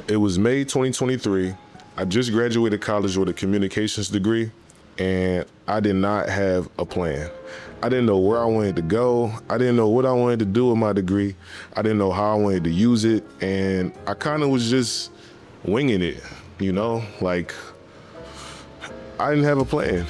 It was May 2023. I just graduated college with a communications degree, and I did not have a plan. I didn't know where I wanted to go. I didn't know what I wanted to do with my degree. I didn't know how I wanted to use it, and I kind of was just winging it, like I didn't have a plan.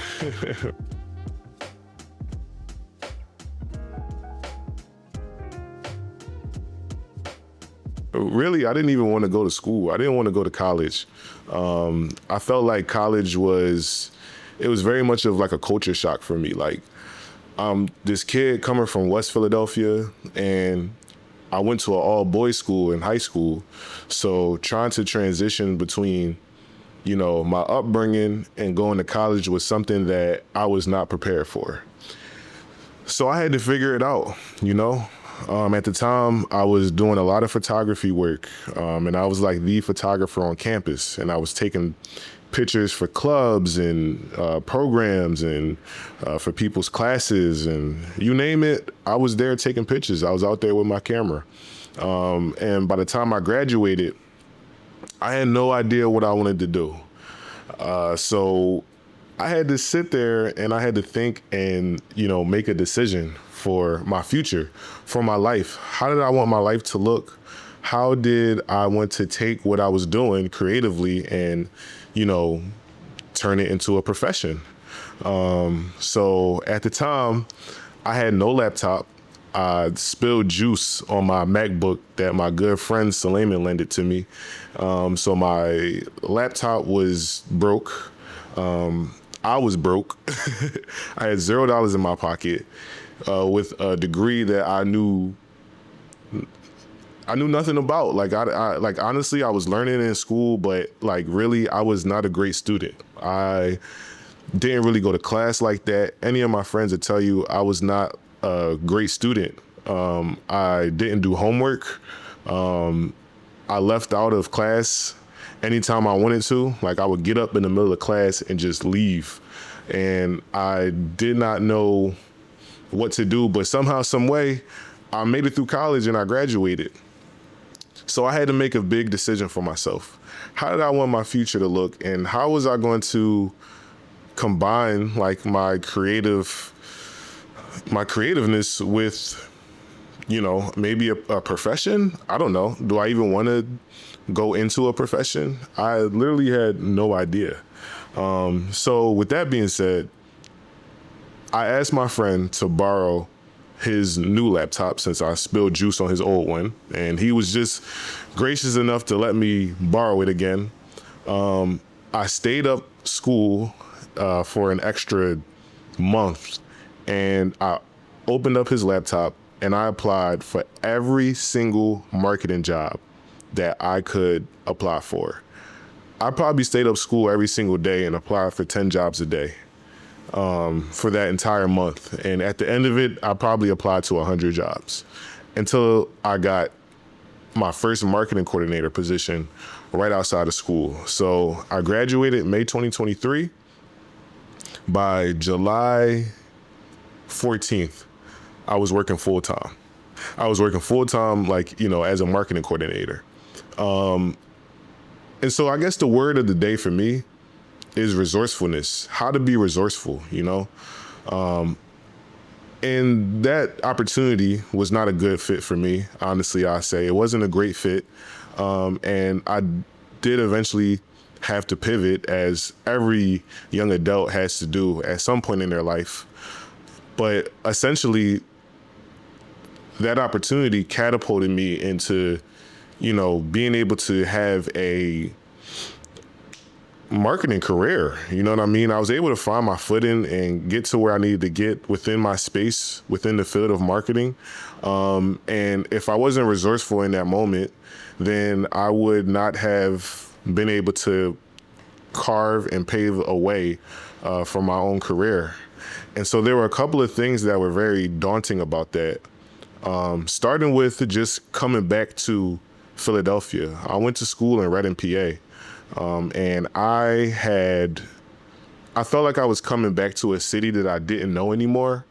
Really, I didn't even want to go to school. I didn't want to go to college. I felt like it was very much of like a culture shock for me. Like, this kid coming from West Philadelphia, and I went to an all boys school in high school. So trying to transition between, my upbringing and going to college was something that I was not prepared for. So I had to figure it out, At the time, I was doing a lot of photography work, and I was like the photographer on campus, and I was taking pictures for clubs and programs and for people's classes, and you name it, I was there taking pictures. I was out there with my camera. And by the time I graduated, I had no idea what I wanted to do. So I had to sit there and I had to think and, make a decision for my future, for my life. How did I want my life to look? How did I want to take what I was doing creatively and, turn it into a profession? So at the time, I had no laptop. I spilled juice on my MacBook that my good friend Suleiman lended to me. So my laptop was broke. I was broke. I had $0 in my pocket with a degree that I knew nothing about. Like like honestly, I was learning in school, but like really, I was not a great student. I didn't really go to class like that. Any of my friends would tell you I was not a great student. I didn't do homework. I left out of class anytime I wanted to. Like I would get up in the middle of class and just leave. And I did not know what to do, but somehow, some way, I made it through college and I graduated. So I had to make a big decision for myself. How did I want my future to look, and how was I going to combine like my creativeness with, maybe a profession? I don't know. Do I even want to go into a profession? I literally had no idea. So with that being said, I asked my friend to borrow his new laptop since I spilled juice on his old one, and he was just gracious enough to let me borrow it again. I stayed up school for an extra month, and I opened up his laptop and I applied for every single marketing job that I could apply for. I probably stayed up school every single day and applied for 10 jobs a day for that entire month. And at the end of it, I probably applied to 100 jobs until I got my first marketing coordinator position right outside of school. So I graduated May 2023. By July 14th, I was working full time. I was working full time, as a marketing coordinator. And so I guess the word of the day for me is resourcefulness, how to be resourceful, And that opportunity was not a good fit for me. Honestly, I say it wasn't a great fit. And I did eventually have to pivot, as every young adult has to do at some point in their life. But essentially, that opportunity catapulted me into, being able to have a marketing career. You know what I mean? I was able to find my footing and get to where I needed to get within my space, within the field of marketing. And if I wasn't resourceful in that moment, then I would not have been able to carve and pave a way for my own career. And so there were a couple of things that were very daunting about that. Starting with just coming back to Philadelphia. I went to school in Reading, PA. And I felt like I was coming back to a city that I didn't know anymore.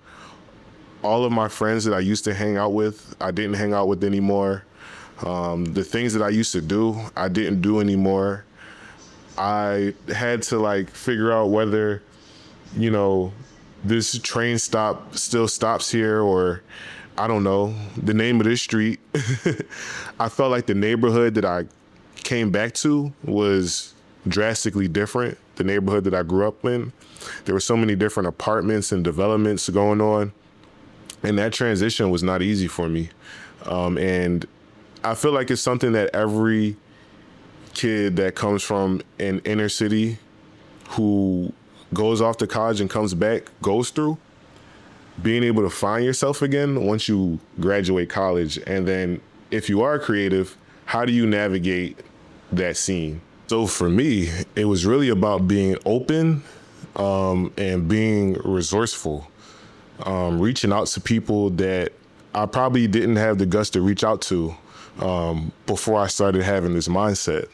All of my friends that I used to hang out with, I didn't hang out with anymore. The things that I used to do, I didn't do anymore. I had to like figure out whether, you know, this train stop still stops here, or I don't know, the name of this street. I felt like the neighborhood that I came back to was drastically different. The neighborhood that I grew up in, there were so many different apartments and developments going on, and that transition was not easy for me. And I feel like it's something that every kid that comes from an inner city who goes off to college and comes back goes through. Being able to find yourself again once you graduate college. And then if you are creative, how do you navigate that scene? So for me, it was really about being open and being resourceful, reaching out to people that I probably didn't have the guts to reach out to before I started having this mindset.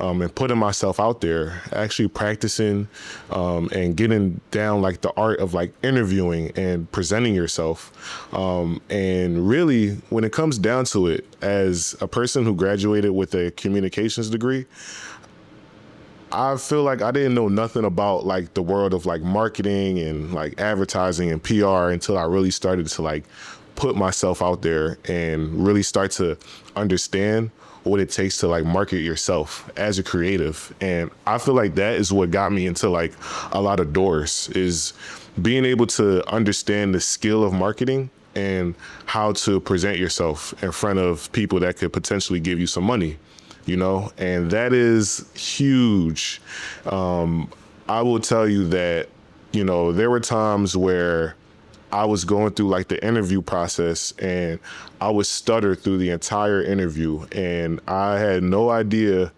And putting myself out there, actually practicing and getting down like the art of like interviewing and presenting yourself. And really, when it comes down to it, as a person who graduated with a communications degree, I feel like I didn't know nothing about like the world of like marketing and like advertising and PR until I really started to like put myself out there and really start to understand what it takes to like market yourself as a creative. And I feel like that is what got me into like a lot of doors, is being able to understand the skill of marketing and how to present yourself in front of people that could potentially give you some money, you know? And that is huge. I will tell you that, you know, there were times where I was going through like the interview process and I would stutter through the entire interview, and I had no idea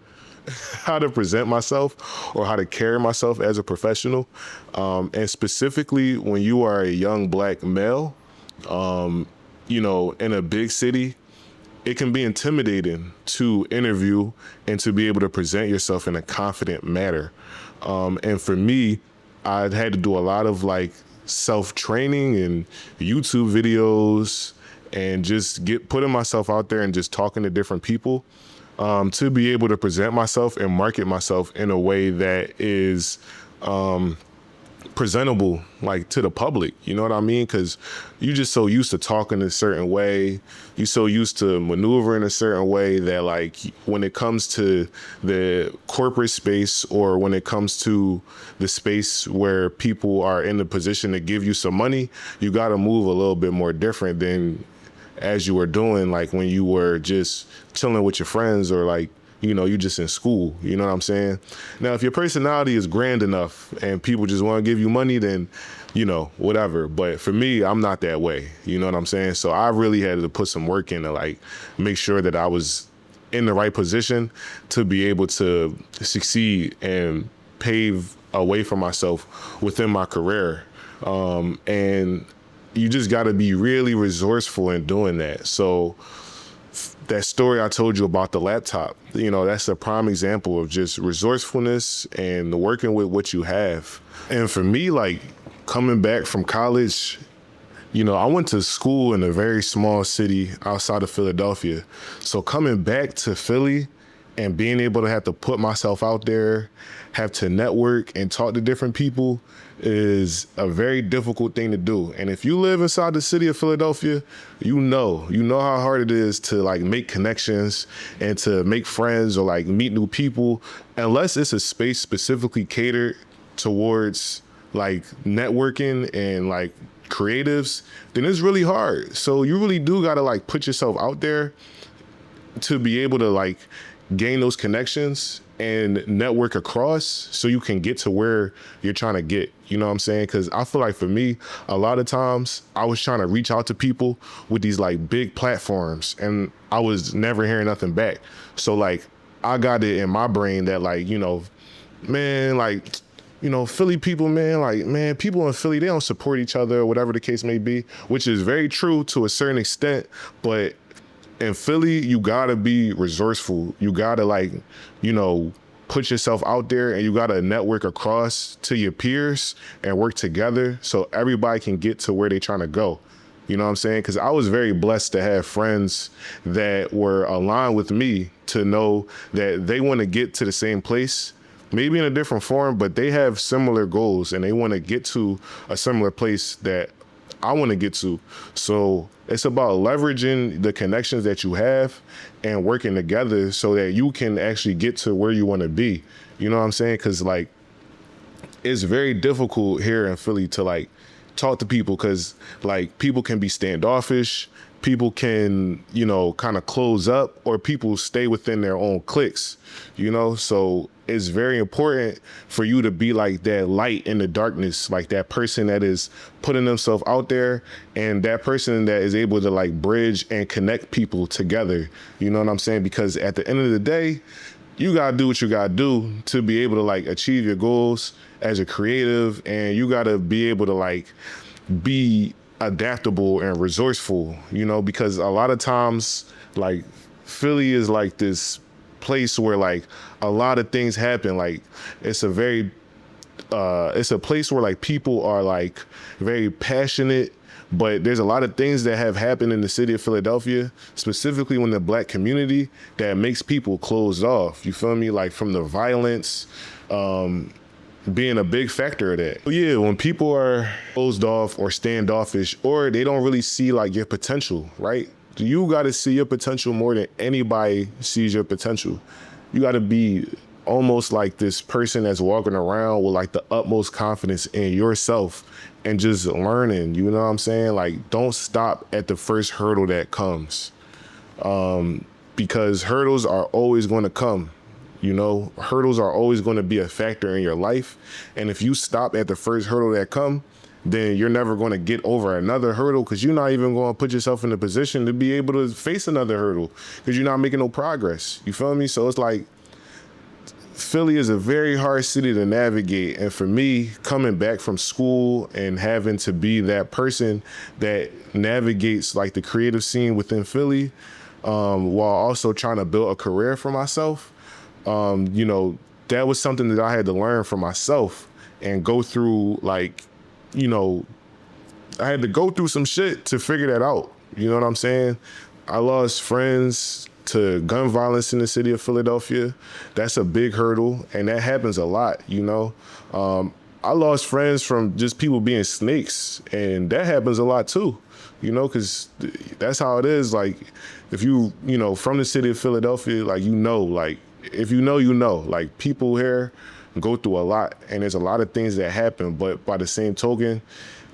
how to present myself or how to carry myself as a professional. And specifically when you are a young Black male, you know, in a big city, it can be intimidating to interview and to be able to present yourself in a confident manner. And for me, I'd had to do a lot of like self-training and YouTube videos and just putting myself out there and just talking to different people to be able to present myself and market myself in a way that is presentable like to the public, you know what I mean? Because you just so used to talking a certain way, you so used to maneuvering a certain way that like when it comes to the corporate space or when it comes to the space where people are in the position to give you some money, you got to move a little bit more different than as you were doing like when you were just chilling with your friends or like, you know, you just in school, you know what I'm saying? Now, if your personality is grand enough and people just want to give you money, then, you know, whatever. But for me, I'm not that way, you know what I'm saying? So I really had to put some work in to like make sure that I was in the right position to be able to succeed and pave a way for myself within my career. And you just got to be really resourceful in doing that. So that story I told you about the laptop, you know, that's a prime example of just resourcefulness and working with what you have. And for me, like coming back from college, you know, I went to school in a very small city outside of Philadelphia. So coming back to Philly and being able to have to put myself out there, have to network and talk to different people is a very difficult thing to do. And if you live inside the city of Philadelphia, you know how hard it is to like make connections and to make friends or like meet new people, unless it's a space specifically catered towards like networking and like creatives, then it's really hard. So you really do gotta like put yourself out there to be able to like gain those connections and network across so you can get to where you're trying to get, you know what I'm saying? Because I feel like for me, a lot of times I was trying to reach out to people with these like big platforms and I was never hearing nothing back. So like I got it in my brain that like, you know, man, like, you know, Philly people, man, like, man, people in Philly, they don't support each other or whatever the case may be, which is very true to a certain extent. But in Philly, you gotta be resourceful. You gotta like, you know, put yourself out there and you gotta network across to your peers and work together so everybody can get to where they're trying to go. You know what I'm saying? Because I was very blessed to have friends that were aligned with me to know that they want to get to the same place, maybe in a different form, but they have similar goals and they want to get to a similar place that I want to get to. So it's about leveraging the connections that you have and working together so that you can actually get to where you want to be. You know what I'm saying? Because like, it's very difficult here in Philly to like talk to people because like people can be standoffish, people can, you know, kind of close up, or people stay within their own cliques, you know? So it's very important for you to be like that light in the darkness, like that person that is putting themselves out there and that person that is able to like bridge and connect people together. You know what I'm saying? Because at the end of the day, you gotta do what you gotta do to be able to like achieve your goals as a creative, and you gotta be able to like be adaptable and resourceful, you know, because a lot of times like Philly is like this place where like a lot of things happen. Like it's a place where like people are like very passionate, but there's a lot of things that have happened in the city of Philadelphia, specifically when the Black community, that makes people closed off. You feel me? Like from the violence, being a big factor of that. But yeah, when people are closed off or standoffish, or they don't really see like your potential, right? You got to see your potential more than anybody sees your potential. You got to be almost like this person that's walking around with like the utmost confidence in yourself and just learning, you know what I'm saying? Like, don't stop at the first hurdle that comes, because hurdles are always going to come. You know, hurdles are always going to be a factor in your life. And if you stop at the first hurdle that come, then you're never going to get over another hurdle, because you're not even going to put yourself in a position to be able to face another hurdle because you're not making no progress. You feel me? So it's like, Philly is a very hard city to navigate. And for me, coming back from school and having to be that person that navigates like the creative scene within Philly, while also trying to build a career for myself, you know, that was something that I had to learn for myself and go through, like, you know, I had to go through some shit to figure that out. You know what I'm saying? I lost friends to gun violence in the city of Philadelphia. That's a big hurdle, and that happens a lot, you know? I lost friends from just people being snakes, and that happens a lot too, you know, because that's how it is. Like, if you know, from the city of Philadelphia, like, you know, like, if you know, you know, like, people here go through a lot, and there's a lot of things that happen, but by the same token,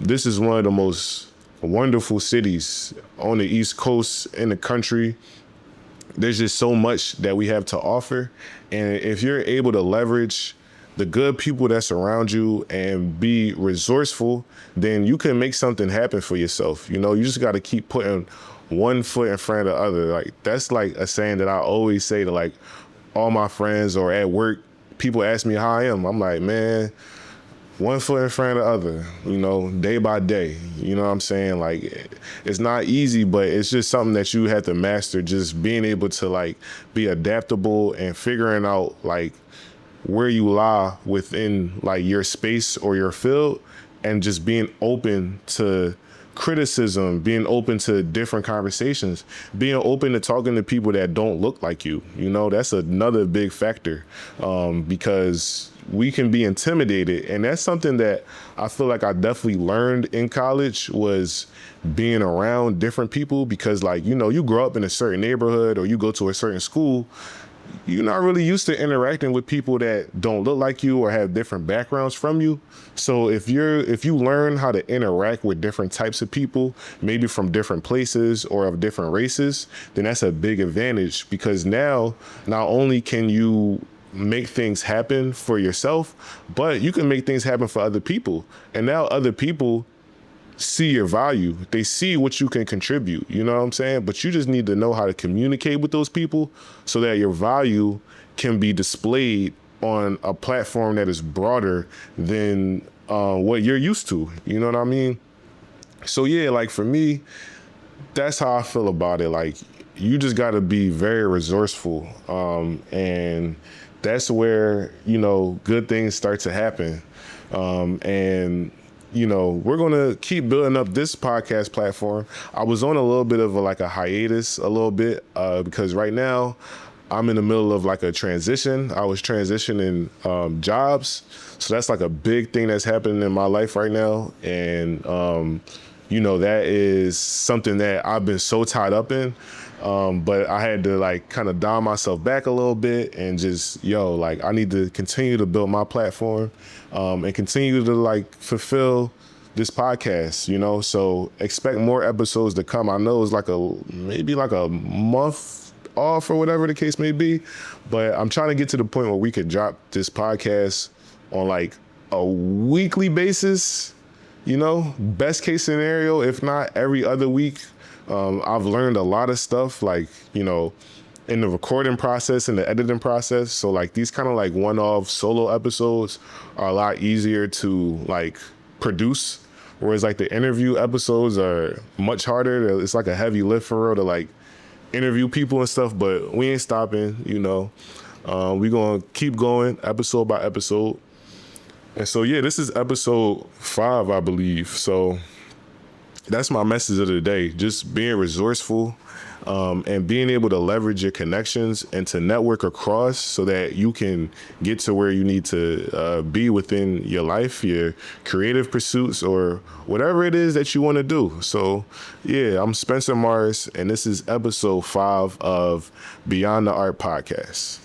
this is one of the most wonderful cities on the East Coast in the country. There's just so much that we have to offer. And if you're able to leverage the good people that surround you and be resourceful, then you can make something happen for yourself. You know, you just got to keep putting one foot in front of the other. Like, that's like a saying that I always say to like all my friends, or at work, people ask me how I am. I'm like, man, one foot in front of the other, you know, day by day. You know what I'm saying? Like, it's not easy, but it's just something that you have to master, just being able to like be adaptable and figuring out like where you lie within like your space or your field, and just being open to criticism, being open to different conversations, being open to talking to people that don't look like you. You know, that's another big factor, because we can be intimidated. And that's something that I feel like I definitely learned in college, was being around different people, because like, you know, you grow up in a certain neighborhood or you go to a certain school, you're not really used to interacting with people that don't look like you or have different backgrounds from you. So if you learn how to interact with different types of people, maybe from different places or of different races, then that's a big advantage, because now not only can you make things happen for yourself, but you can make things happen for other people. And now other people see your value. They see what you can contribute, you know what I'm saying? But you just need to know how to communicate with those people so that your value can be displayed on a platform that is broader than what you're used to, you know what I mean? So yeah, like for me, that's how I feel about it. Like, you just gotta be very resourceful, and that's where, you know, good things start to happen. And we're going to keep building up this podcast platform. I was on a little bit of a hiatus a little bit because right now I'm in the middle of like a transition. I was transitioning jobs. So that's like a big thing that's happening in my life right now. And, that is something that I've been so tied up in. But I had to like kind of dial myself back a little bit and just, I need to continue to build my platform and continue to like fulfill this podcast, so expect more episodes to come. I know it's maybe like a month off or whatever the case may be, but I'm trying to get to the point where we could drop this podcast on like a weekly basis, best case scenario, if not every other week. I've learned a lot of stuff in the recording process and the editing process. So like these kind of like one-off solo episodes are a lot easier to like produce. Whereas like the interview episodes are much harder. It's like a heavy lift for real to like interview people and stuff, but we ain't stopping, we gonna keep going episode by episode. And so, yeah, this is episode 5, I believe. So that's my message of the day. Just being resourceful and being able to leverage your connections and to network across so that you can get to where you need to be within your life, your creative pursuits, or whatever it is that you want to do. So, yeah, I'm Spencer Morris, and this is episode 5 of Beyond the Art Podcast.